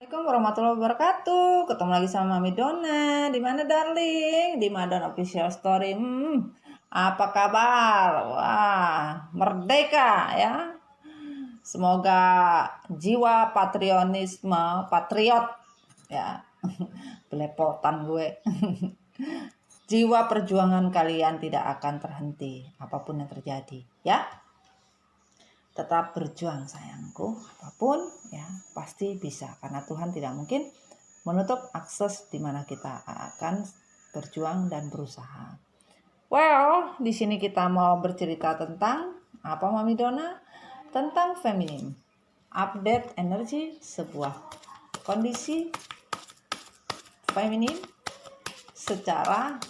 Assalamualaikum warahmatullahi wabarakatuh. Ketemu lagi sama Mami Dona. Di mana darling? Di Madon Official Story. Apa kabar? Wah, merdeka ya. Semoga jiwa patriot ya. Belepotan gue. Jiwa perjuangan kalian tidak akan terhenti apapun yang terjadi, ya. Tetap berjuang sayangku, apapun ya pasti bisa, karena Tuhan tidak mungkin menutup akses di mana kita akan berjuang dan berusaha. Well, di sini kita mau bercerita tentang apa Mami Dona? Tentang feminim. Update energi sebuah kondisi feminim secara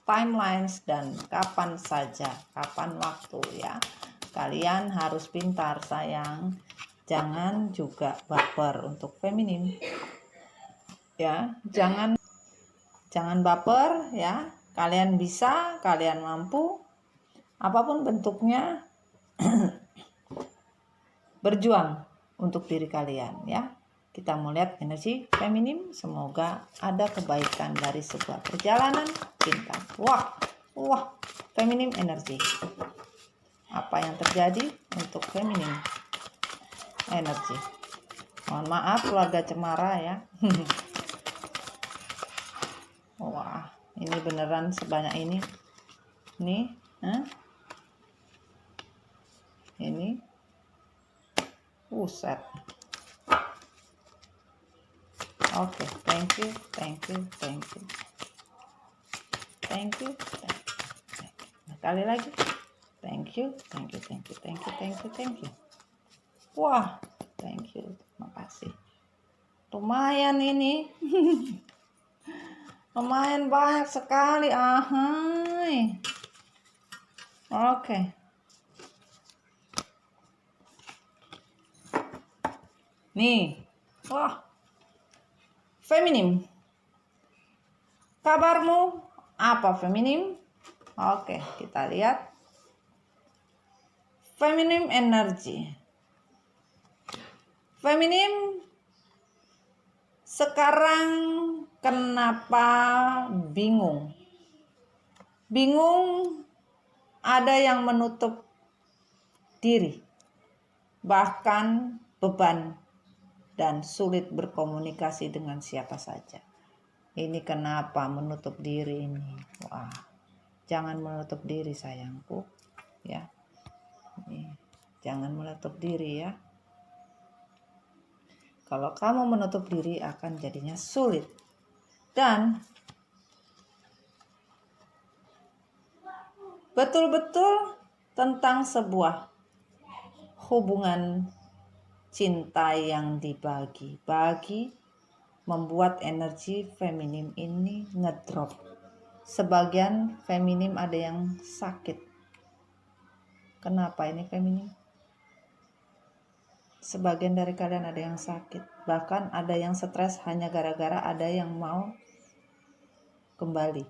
timelines dan kapan saja, kapan waktu ya. Kalian harus pintar sayang, jangan juga baper untuk feminim ya, jangan baper ya. Kalian bisa, kalian mampu, apapun bentuknya berjuang untuk diri kalian ya. Kita mau lihat energi feminim, semoga ada kebaikan dari sebuah perjalanan cinta. Wah, feminim energi. Apa yang terjadi untuk feminim energi? Mohon maaf keluarga Cemara ya. Wah, ini beneran sebanyak ini. Nih, ini. Set. Oke, thank you. Sekali lagi. Thank you. Wah, thank you. Makasih. Lumayan ini. Lumayan banyak sekali. Ahai. Oke. Nih. Wah. Feminim. Kabarmu apa feminim? Oke, kita lihat. Feminim energi. Feminim sekarang kenapa bingung? Bingung, ada yang menutup diri, bahkan beban dan sulit berkomunikasi dengan siapa saja. Ini kenapa menutup diri ini? Wah, jangan menutup diri sayangku ya. Jangan menutup diri ya. Kalau kamu menutup diri akan jadinya sulit. Dan betul-betul tentang sebuah hubungan cinta yang dibagi-bagi membuat energi feminim ini ngedrop. Sebagian feminim ada yang sakit. Kenapa ini feminim? Sebagian dari kalian ada yang sakit, bahkan ada yang stres hanya gara-gara ada yang mau kembali.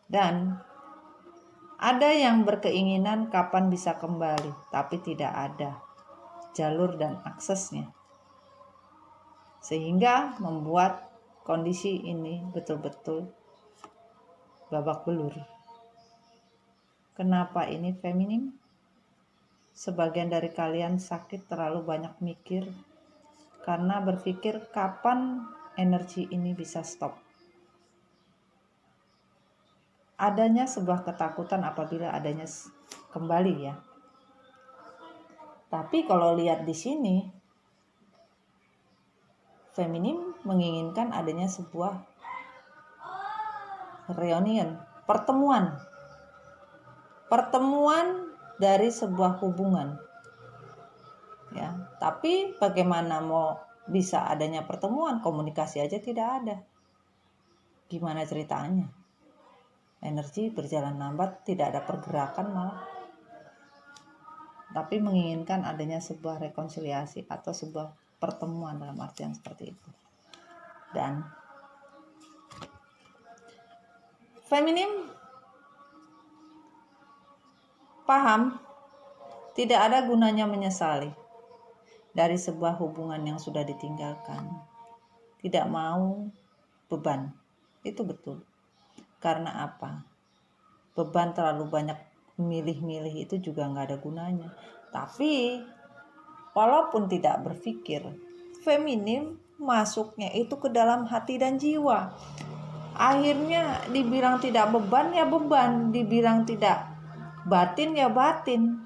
Dan ada yang berkeinginan kapan bisa kembali, tapi tidak ada jalur dan aksesnya. Sehingga membuat kondisi ini betul-betul babak belur. Kenapa ini feminim? Sebagian dari kalian sakit terlalu banyak mikir karena berpikir kapan energi ini bisa stop. Adanya sebuah ketakutan apabila adanya kembali ya. Tapi kalau lihat di sini, feminim menginginkan adanya sebuah reunion, pertemuan dari sebuah hubungan ya. Tapi bagaimana mau bisa adanya pertemuan, komunikasi aja tidak ada, gimana ceritanya? Energi berjalan lambat, tidak ada pergerakan malah. Tapi menginginkan adanya sebuah rekonsiliasi atau sebuah pertemuan dalam artian seperti itu. Dan feminim paham tidak ada gunanya menyesali. dari sebuah hubungan yang sudah ditinggalkan. Tidak mau beban, itu betul. Karena apa? Beban terlalu banyak, milih-milih itu juga nggak ada gunanya. Tapi walaupun tidak berpikir, feminim masuknya itu ke dalam hati dan jiwa. Akhirnya dibilang tidak beban ya beban, dibilang tidak batin ya batin.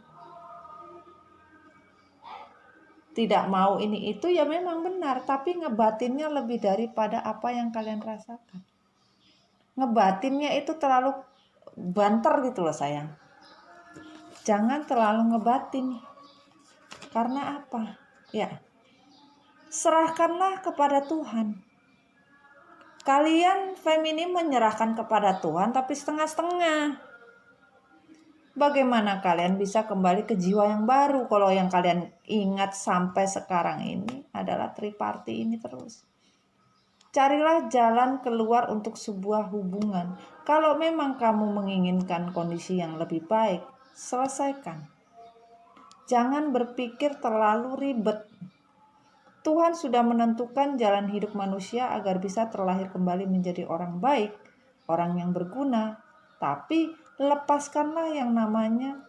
Tidak mau ini itu ya memang benar, tapi ngebatinnya lebih daripada apa yang kalian rasakan. Ngebatinnya itu terlalu banter gitu loh sayang. Jangan terlalu ngebatin. Karena apa? Ya, serahkanlah kepada Tuhan. Kalian feminim menyerahkan kepada Tuhan tapi setengah-setengah. Bagaimana kalian bisa kembali ke jiwa yang baru kalau yang kalian ingat sampai sekarang ini adalah triparti ini terus? Carilah jalan keluar untuk sebuah hubungan. Kalau memang kamu menginginkan kondisi yang lebih baik, selesaikan. Jangan berpikir terlalu ribet. Tuhan sudah menentukan jalan hidup manusia agar bisa terlahir kembali menjadi orang baik, orang yang berguna. Tapi lepaskanlah yang namanya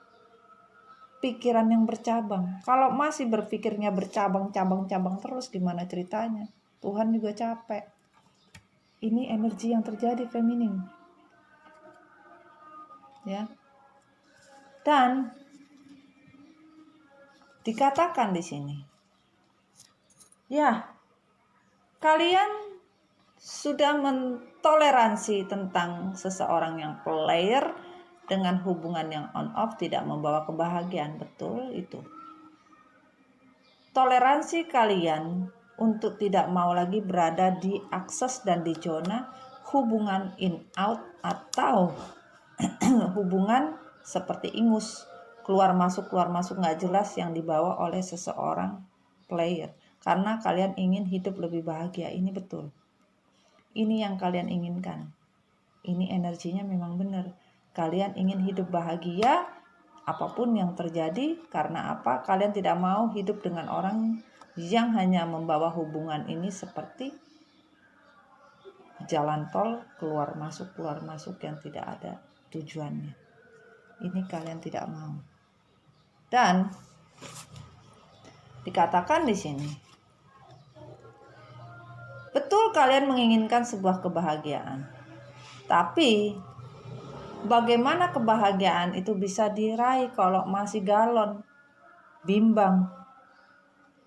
pikiran yang bercabang. Kalau masih berpikirnya bercabang-cabang terus, gimana ceritanya? Tuhan juga capek. Ini energi yang terjadi feminim. Ya. Dan dikatakan di sini, ya, kalian sudah mentoleransi tentang seseorang yang player dengan hubungan yang on off tidak membawa kebahagiaan. Betul itu. Toleransi kalian untuk tidak mau lagi berada di akses dan di zona hubungan in out atau hubungan seperti ingus, keluar masuk nggak jelas yang dibawa oleh seseorang player. Karena kalian ingin hidup lebih bahagia, ini betul. Ini yang kalian inginkan. Ini energinya memang benar. Kalian ingin hidup bahagia apapun yang terjadi. Karena apa? Kalian tidak mau hidup dengan orang yang hanya membawa hubungan ini seperti jalan tol keluar masuk yang tidak ada tujuannya. Ini kalian tidak mau. Dan dikatakan di sini, betul kalian menginginkan sebuah kebahagiaan. Tapi bagaimana kebahagiaan itu bisa diraih kalau masih galon, bimbang?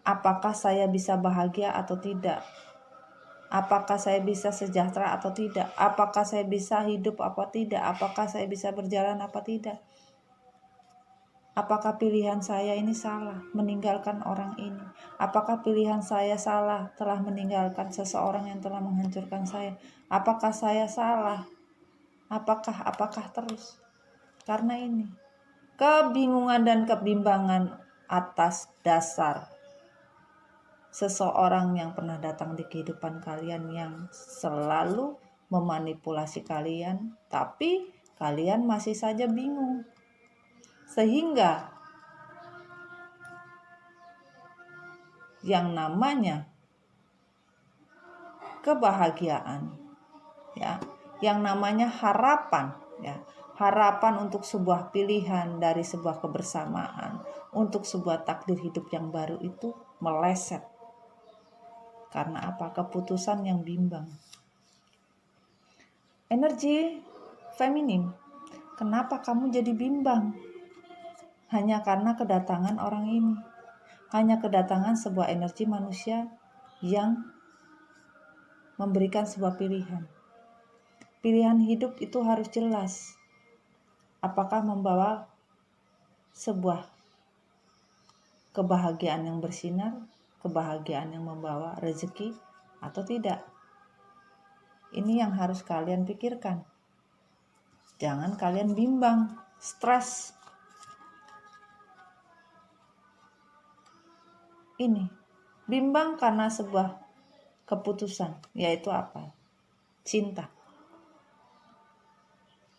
Apakah saya bisa bahagia atau tidak? Apakah saya bisa sejahtera atau tidak? Apakah saya bisa hidup apa tidak? Apakah saya bisa berjalan apa tidak? Apakah pilihan saya ini salah meninggalkan orang ini? Apakah pilihan saya salah telah meninggalkan seseorang yang telah menghancurkan saya? Apakah saya salah? Apakah terus? Karena ini kebingungan dan kebimbangan atas dasar seseorang yang pernah datang di kehidupan kalian yang selalu memanipulasi kalian, tapi kalian masih saja bingung. Sehingga yang namanya kebahagiaan, ya, yang namanya harapan, ya, harapan untuk sebuah pilihan dari sebuah kebersamaan, untuk sebuah takdir hidup yang baru itu meleset. Karena apa? Keputusan yang bimbang. Energi feminim. Kenapa kamu jadi bimbang? Hanya karena kedatangan orang ini. Hanya kedatangan sebuah energi manusia yang memberikan sebuah pilihan. Pilihan hidup itu harus jelas. Apakah membawa sebuah kebahagiaan yang bersinar, kebahagiaan yang membawa rezeki atau tidak? Ini yang harus kalian pikirkan. Jangan kalian bimbang, stres. Ini bimbang karena sebuah keputusan, yaitu apa? Cinta.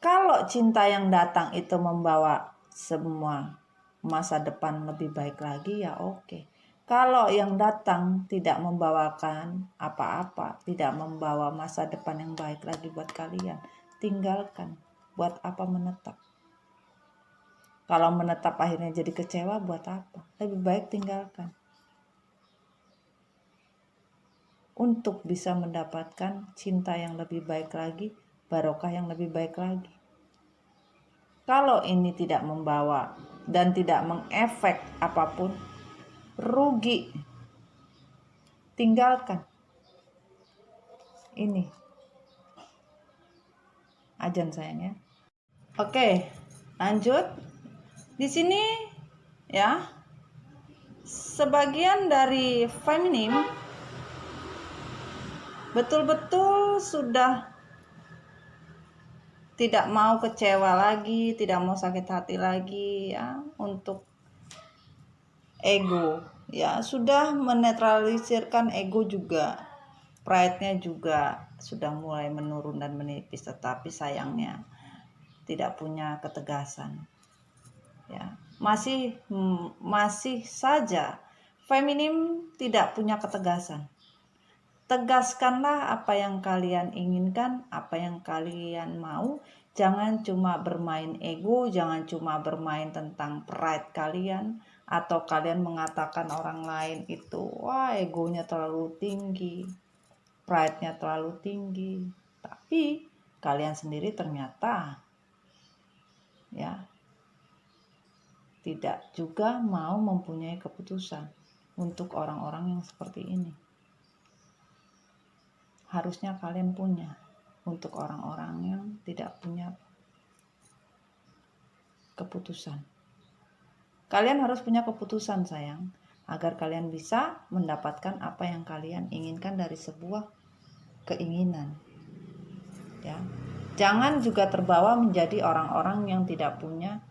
Kalau cinta yang datang itu membawa semua masa depan lebih baik lagi, ya oke. Kalau yang datang tidak membawakan apa-apa, tidak membawa masa depan yang baik lagi buat kalian, tinggalkan. Buat apa menetap? Kalau menetap akhirnya jadi kecewa, buat apa? Lebih baik tinggalkan. Untuk bisa mendapatkan cinta yang lebih baik lagi, barokah yang lebih baik lagi. Kalau ini tidak membawa dan tidak mengefek apapun, rugi. Tinggalkan. Ini ajan sayangnya. Oke, lanjut. Di sini ya, sebagian dari feminim betul-betul sudah tidak mau kecewa lagi, tidak mau sakit hati lagi ya, untuk ego ya, sudah menetralisirkan ego juga, pride-nya juga sudah mulai menurun dan menipis, tetapi sayangnya tidak punya ketegasan ya, masih saja feminim tidak punya ketegasan. Tegaskanlah apa yang kalian inginkan, apa yang kalian mau. Jangan cuma bermain ego, jangan cuma bermain tentang pride kalian, atau kalian mengatakan orang lain itu, wah egonya terlalu tinggi, pride-nya terlalu tinggi. Tapi kalian sendiri ternyata ya tidak juga mau mempunyai keputusan untuk orang-orang yang seperti ini. Harusnya kalian punya untuk orang-orang yang tidak punya keputusan. Kalian harus punya keputusan sayang, agar kalian bisa mendapatkan apa yang kalian inginkan dari sebuah keinginan. Ya. Jangan juga terbawa menjadi orang-orang yang tidak punya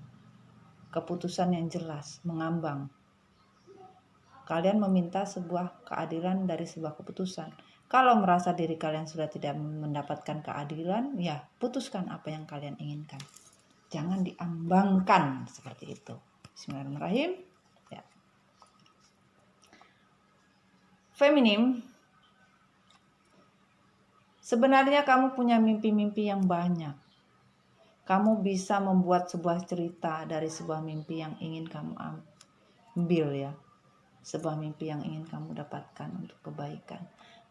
keputusan yang jelas, mengambang. Kalian meminta sebuah keadilan dari sebuah keputusan. Kalau merasa diri kalian sudah tidak mendapatkan keadilan, ya putuskan apa yang kalian inginkan. Jangan diambangkan seperti itu. Bismillahirrahmanirrahim. Ya. Feminim, sebenarnya kamu punya mimpi-mimpi yang banyak. Kamu bisa membuat sebuah cerita dari sebuah mimpi yang ingin kamu ambil ya. Sebuah mimpi yang ingin kamu dapatkan untuk kebaikan.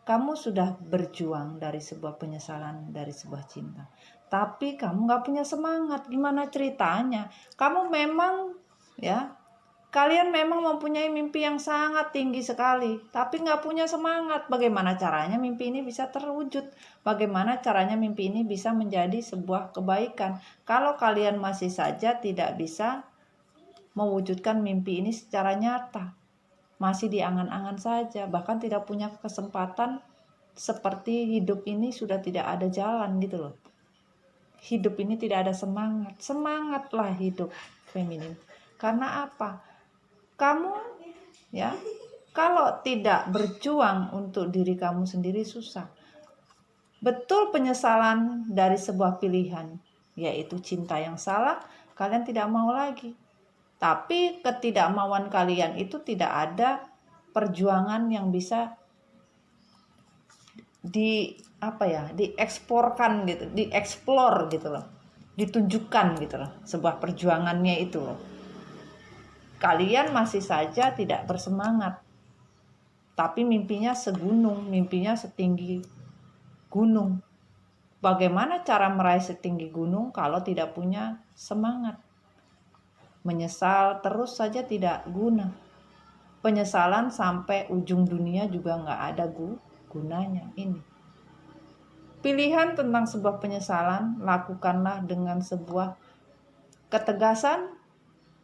Kamu sudah berjuang dari sebuah penyesalan, dari sebuah cinta. Tapi kamu gak punya semangat. Gimana ceritanya? Kamu memang ya, kalian memang mempunyai mimpi yang sangat tinggi sekali. Tapi gak punya semangat. Bagaimana caranya mimpi ini bisa terwujud? Bagaimana caranya mimpi ini bisa menjadi sebuah kebaikan? Kalau kalian masih saja tidak bisa mewujudkan mimpi ini secara nyata, masih di angan-angan saja, bahkan tidak punya kesempatan, seperti hidup ini sudah tidak ada jalan gitu loh. Hidup ini tidak ada semangat. Semangatlah hidup feminim. Karena apa? Kamu ya, kalau tidak berjuang untuk diri kamu sendiri susah. Betul, penyesalan dari sebuah pilihan, yaitu cinta yang salah, kalian tidak mau lagi. Tapi ketidakmauan kalian itu tidak ada perjuangan yang bisa dieksporkan gitu, dieksplor gitu loh, ditunjukkan gitu loh, sebuah perjuangannya itu loh. Kalian masih saja tidak bersemangat, tapi mimpinya segunung, mimpinya setinggi gunung. Bagaimana cara meraih setinggi gunung kalau tidak punya semangat? Menyesal terus saja tidak guna. Penyesalan sampai ujung dunia juga nggak ada gunanya. Ini pilihan tentang sebuah penyesalan, lakukanlah dengan sebuah ketegasan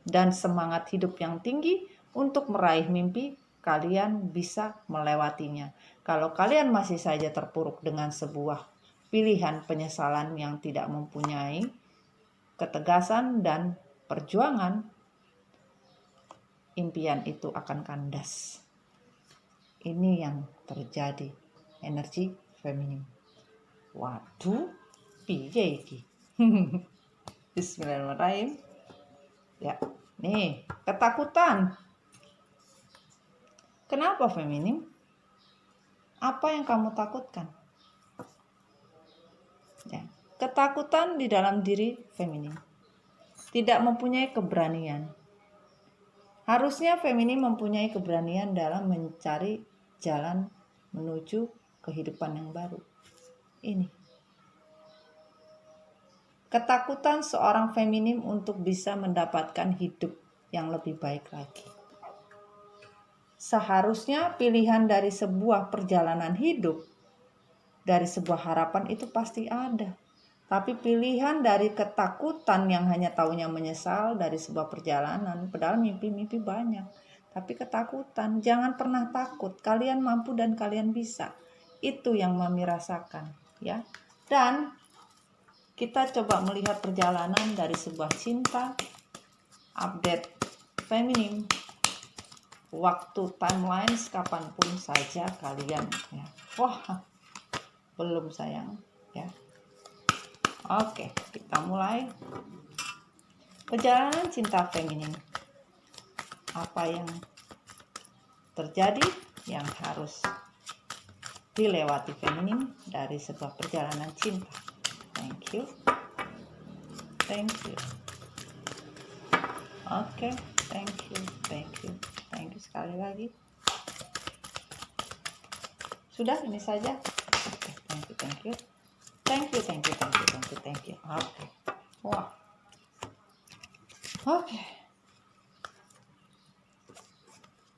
dan semangat hidup yang tinggi untuk meraih mimpi. Kalian bisa melewatinya. Kalau kalian masih saja terpuruk dengan sebuah pilihan penyesalan yang tidak mempunyai ketegasan dan perjuangan, impian itu akan kandas. Ini yang terjadi. Energi feminim. Waduh, piye iki? Bismillahirrahmanirrahim. Ya, nih, ketakutan. Kenapa feminim? Apa yang kamu takutkan? Ya. Ketakutan di dalam diri feminim. Tidak mempunyai keberanian. Harusnya feminim mempunyai keberanian dalam mencari jalan menuju kehidupan yang baru. Ini. Ketakutan seorang feminim untuk bisa mendapatkan hidup yang lebih baik lagi. Seharusnya pilihan dari sebuah perjalanan hidup, dari sebuah harapan itu pasti ada. Tapi pilihan dari ketakutan yang hanya taunya menyesal dari sebuah perjalanan, padahal mimpi-mimpi banyak. Tapi ketakutan, jangan pernah takut. Kalian mampu dan kalian bisa. Itu yang Mami rasakan, ya. Dan kita coba melihat perjalanan dari sebuah cinta, update feminim, waktu timelines kapanpun saja kalian, ya. Wah, belum sayang, ya. Oke, kita mulai perjalanan cinta feminim. Apa yang terjadi yang harus dilewati feminim dari sebuah perjalanan cinta. Thank you. Oke, thank you sekali lagi. Sudah, ini saja. Oke, thank you. Oke. Wah. Oke.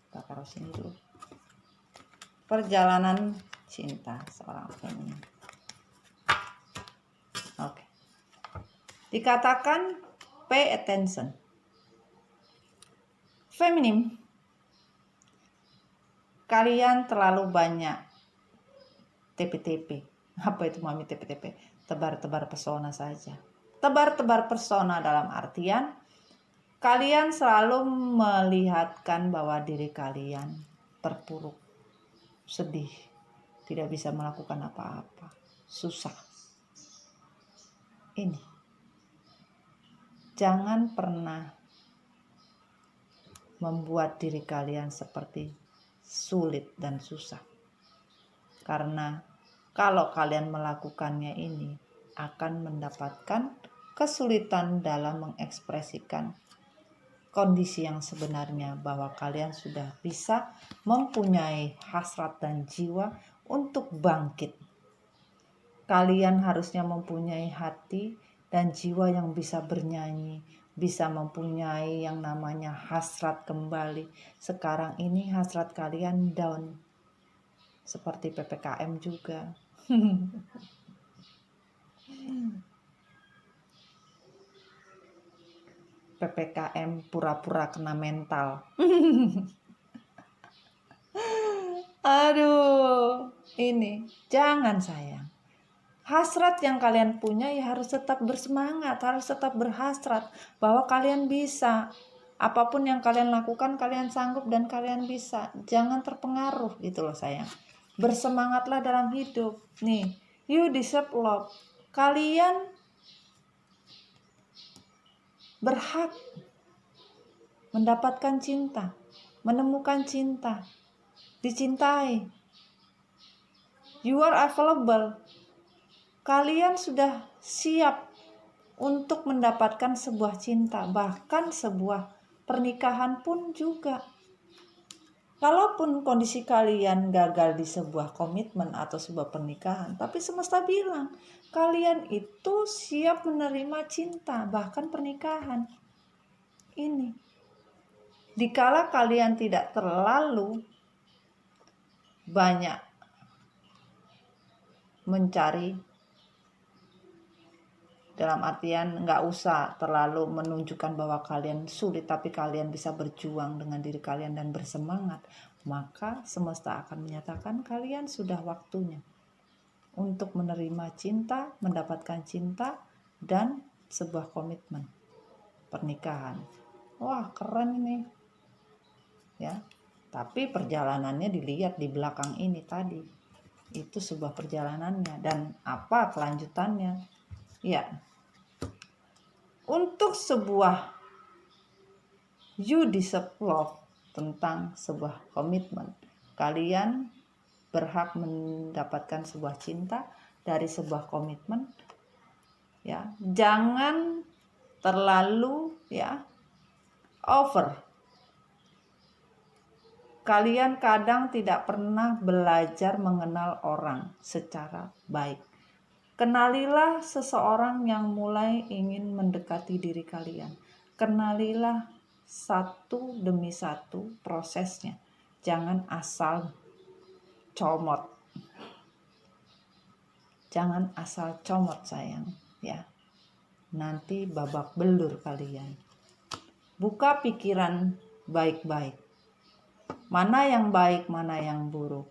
Kita taruh sini dulu. Perjalanan cinta seorang feminim. Oke. Dikatakan pay attention. Feminim, kalian terlalu banyak TP-TP. Apa itu Mami TP-TP? Tebar-tebar pesona saja. Tebar-tebar pesona dalam artian kalian selalu melihatkan bahwa diri kalian terpuruk, sedih, tidak bisa melakukan apa-apa, susah. Ini. Jangan pernah membuat diri kalian seperti sulit dan susah. Karena kalau kalian melakukannya ini akan mendapatkan kesulitan dalam mengekspresikan kondisi yang sebenarnya, bahwa kalian sudah bisa mempunyai hasrat dan jiwa untuk bangkit. Kalian harusnya mempunyai hati dan jiwa yang bisa bernyanyi, bisa mempunyai yang namanya hasrat kembali. Sekarang ini hasrat kalian down, seperti PPKM juga. PPKM pura-pura kena mental. Aduh, ini jangan sayang. Hasrat yang kalian punya ya harus tetap bersemangat, harus tetap berhasrat bahwa kalian bisa. Apapun yang kalian lakukan, kalian sanggup dan kalian bisa. Jangan terpengaruh gitu loh sayang. Bersemangatlah dalam hidup. Nih, you deserve love. Kalian berhak mendapatkan cinta, menemukan cinta, dicintai. You are available. Kalian sudah siap untuk mendapatkan sebuah cinta, bahkan sebuah pernikahan pun juga. Kalaupun kondisi kalian gagal di sebuah komitmen atau sebuah pernikahan, tapi semesta bilang kalian itu siap menerima cinta, bahkan pernikahan. Ini. Dikala kalian tidak terlalu banyak mencari, dalam artian nggak usah terlalu menunjukkan bahwa kalian sulit, tapi kalian bisa berjuang dengan diri kalian dan bersemangat, maka semesta akan menyatakan kalian sudah waktunya untuk menerima cinta, mendapatkan cinta, dan sebuah komitmen pernikahan. Wah, keren ini ya. Tapi perjalanannya dilihat di belakang ini tadi, itu sebuah perjalanannya dan apa kelanjutannya. Ya, untuk sebuah you deserve love, tentang sebuah komitmen. Kalian berhak mendapatkan sebuah cinta dari sebuah komitmen. Ya, jangan terlalu over. Kalian kadang tidak pernah belajar mengenal orang secara baik. Kenalilah seseorang yang mulai ingin mendekati diri kalian. Kenalilah satu demi satu prosesnya. Jangan asal comot. Jangan asal comot sayang, ya. Nanti babak belur kalian. Buka pikiran baik-baik. Mana yang baik, mana yang buruk.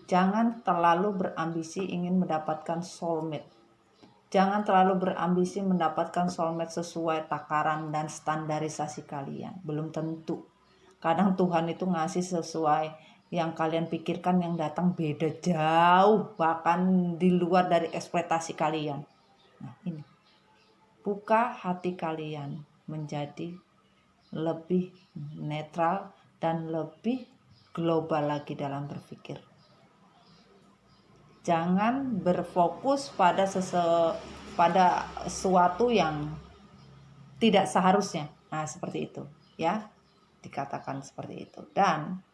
Jangan terlalu berambisi ingin mendapatkan soulmate. Jangan terlalu berambisi mendapatkan soulmate sesuai takaran dan standarisasi kalian. Belum tentu. Kadang Tuhan itu ngasih sesuai yang kalian pikirkan, yang datang beda jauh. Bahkan di luar dari ekspektasi kalian. Nah ini. Buka hati kalian menjadi lebih netral dan lebih global lagi dalam berpikir. Jangan berfokus pada sesuatu yang tidak seharusnya. Nah, seperti itu, ya. Dikatakan seperti itu. Dan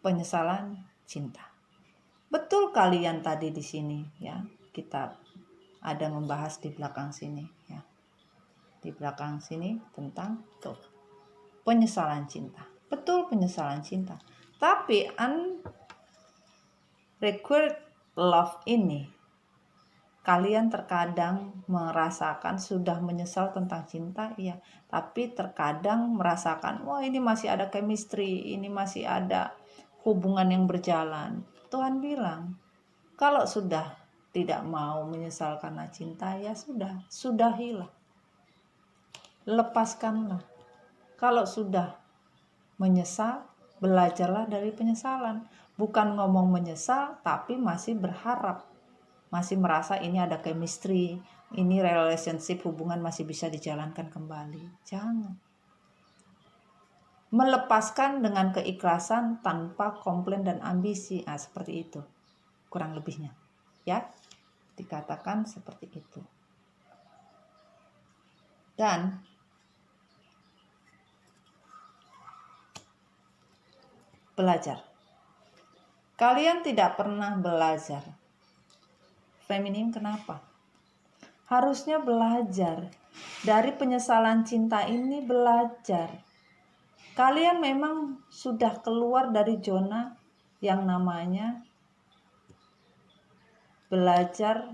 penyesalan cinta. Betul kalian tadi di sini, ya. Kita ada membahas di belakang sini, ya. Di belakang sini tentang penyesalan cinta. Betul, penyesalan cinta. Tapi unrequited love ini, kalian terkadang merasakan sudah menyesal tentang cinta, iya. Tapi terkadang merasakan, wah ini masih ada chemistry, ini masih ada hubungan yang berjalan. Tuhan bilang, kalau sudah tidak mau menyesal karena cinta, ya sudahilah. Lepaskanlah. Kalau sudah menyesal, belajarlah dari penyesalan. Bukan ngomong menyesal, tapi masih berharap. Masih merasa ini ada chemistry, ini relationship, hubungan masih bisa dijalankan kembali. Jangan. Melepaskan dengan keikhlasan tanpa komplain dan ambisi. Nah, seperti itu. Kurang lebihnya. Ya, dikatakan seperti itu. Dan belajar. Kalian tidak pernah belajar. Feminim kenapa? Harusnya belajar. Dari penyesalan cinta ini belajar. Kalian memang sudah keluar dari zona yang namanya belajar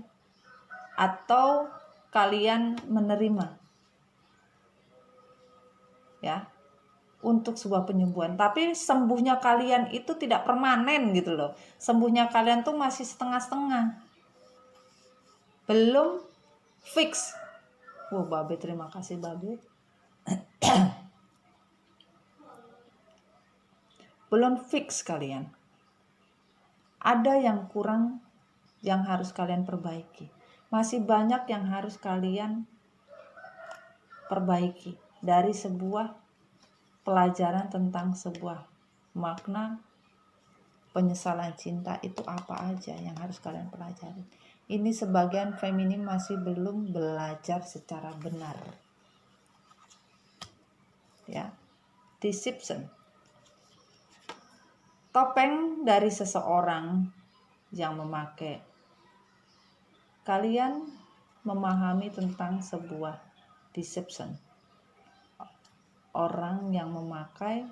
atau kalian menerima. Ya. Untuk sebuah penyembuhan, tapi sembuhnya kalian itu tidak permanen gitu loh. Sembuhnya kalian tuh masih setengah-setengah, belum fix. Babe, terima kasih Babe. Belum fix kalian. Ada yang kurang yang harus kalian perbaiki. Masih banyak yang harus kalian perbaiki dari sebuah pelajaran tentang sebuah makna penyesalan cinta itu apa aja yang harus kalian pelajari. Ini sebagian feminim masih belum belajar secara benar. Ya. Deception. Topeng dari seseorang yang memakai. Kalian memahami tentang sebuah deception. Orang yang memakai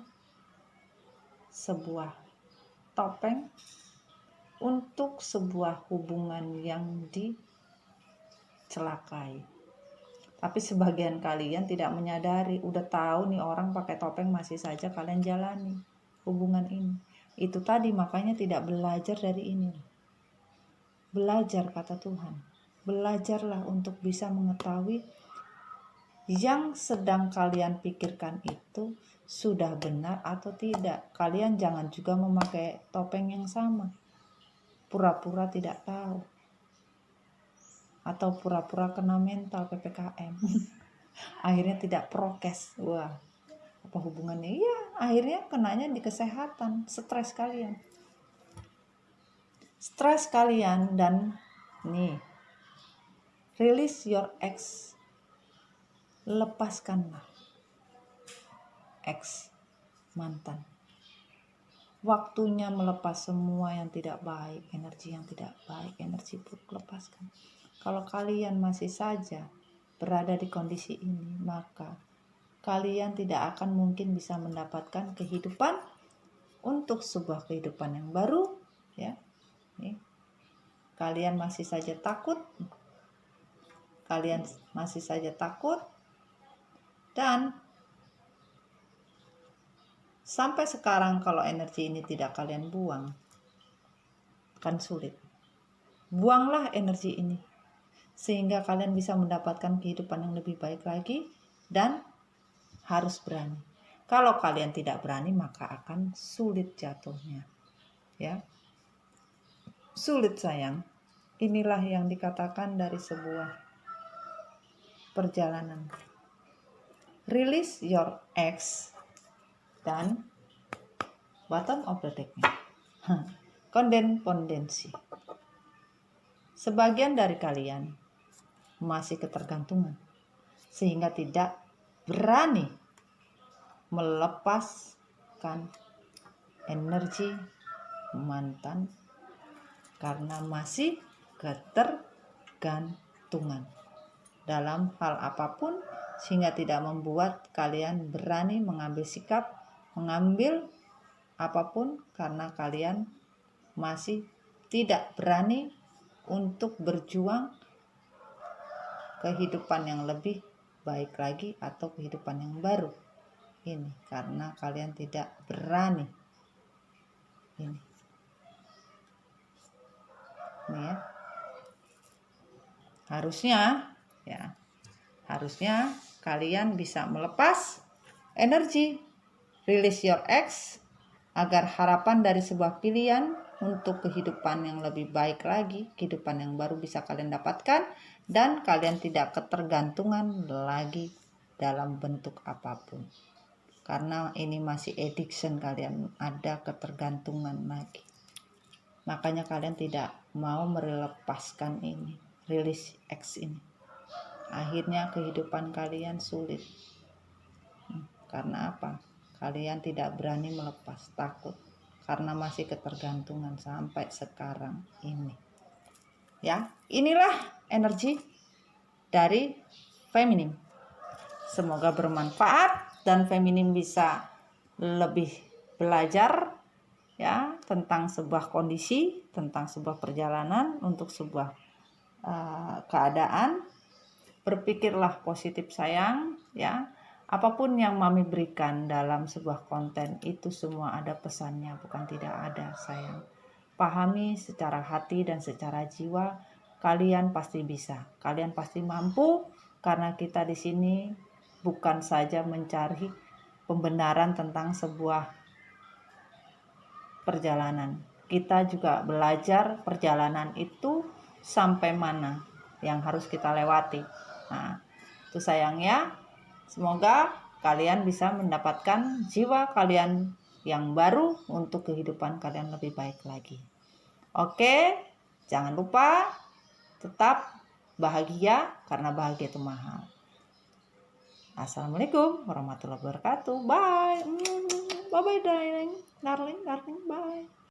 sebuah topeng untuk sebuah hubungan yang dicelakai. Tapi sebagian kalian tidak menyadari, udah tahu nih orang pakai topeng, masih saja kalian jalani hubungan ini. Itu tadi, makanya tidak belajar dari ini. Belajar kata Tuhan. Belajarlah untuk bisa mengetahui yang sedang kalian pikirkan itu sudah benar atau tidak. Kalian jangan juga memakai topeng yang sama. Pura-pura tidak tahu. Atau pura-pura kena mental PPKM. Akhirnya tidak prokes. Wah, apa hubungannya? Iya, akhirnya kenanya di kesehatan, stres kalian. Stres kalian dan nih, release your ex. Lepaskanlah ex mantan. Waktunya melepas semua yang tidak baik, energi yang tidak baik, energi buruk, lepaskan. Kalau kalian masih saja berada di kondisi ini, maka kalian tidak akan mungkin bisa mendapatkan kehidupan untuk sebuah kehidupan yang baru, ya. Nih. Kalian masih saja takut. Kalian masih saja takut dan sampai sekarang kalau energi ini tidak kalian buang, akan sulit. Buanglah energi ini sehingga kalian bisa mendapatkan kehidupan yang lebih baik lagi dan harus berani. Kalau kalian tidak berani maka akan sulit jatuhnya. Ya. Sulit sayang. Inilah yang dikatakan dari sebuah perjalanan. Release your ex dan bottom of the deck-nya. Kondensi. Sebagian dari kalian masih ketergantungan sehingga tidak berani melepaskan energi mantan karena masih ketergantungan dalam hal apapun, sehingga tidak membuat kalian berani mengambil sikap, mengambil apapun karena kalian masih tidak berani untuk berjuang kehidupan yang lebih baik lagi atau kehidupan yang baru. Ini karena kalian tidak berani. Ini ya. Harusnya kalian bisa melepas energi, release your ex, agar harapan dari sebuah pilihan untuk kehidupan yang lebih baik lagi, kehidupan yang baru bisa kalian dapatkan, dan kalian tidak ketergantungan lagi dalam bentuk apapun. Karena ini masih addiction, kalian ada ketergantungan lagi. Makanya kalian tidak mau melepaskan ini, release X ini. Akhirnya kehidupan kalian sulit. Karena apa? Kalian tidak berani melepas, takut. Karena masih ketergantungan sampai sekarang ini. Ya, inilah energi dari feminim. Semoga bermanfaat dan feminim bisa lebih belajar ya tentang sebuah kondisi, tentang sebuah perjalanan untuk sebuah keadaan. Berpikirlah positif sayang ya. Apapun yang Mami berikan dalam sebuah konten itu semua ada pesannya, bukan tidak ada sayang. Pahami secara hati dan secara jiwa, kalian pasti bisa. Kalian pasti mampu karena kita di sini bukan saja mencari pembenaran tentang sebuah perjalanan. Kita juga belajar perjalanan itu sampai mana yang harus kita lewati. Nah, itu sayang ya. Semoga kalian bisa mendapatkan jiwa kalian yang baru untuk kehidupan kalian lebih baik lagi. Oke, jangan lupa tetap bahagia karena bahagia itu mahal. Assalamualaikum warahmatullahi wabarakatuh. Bye. Bye-bye darling. Bye.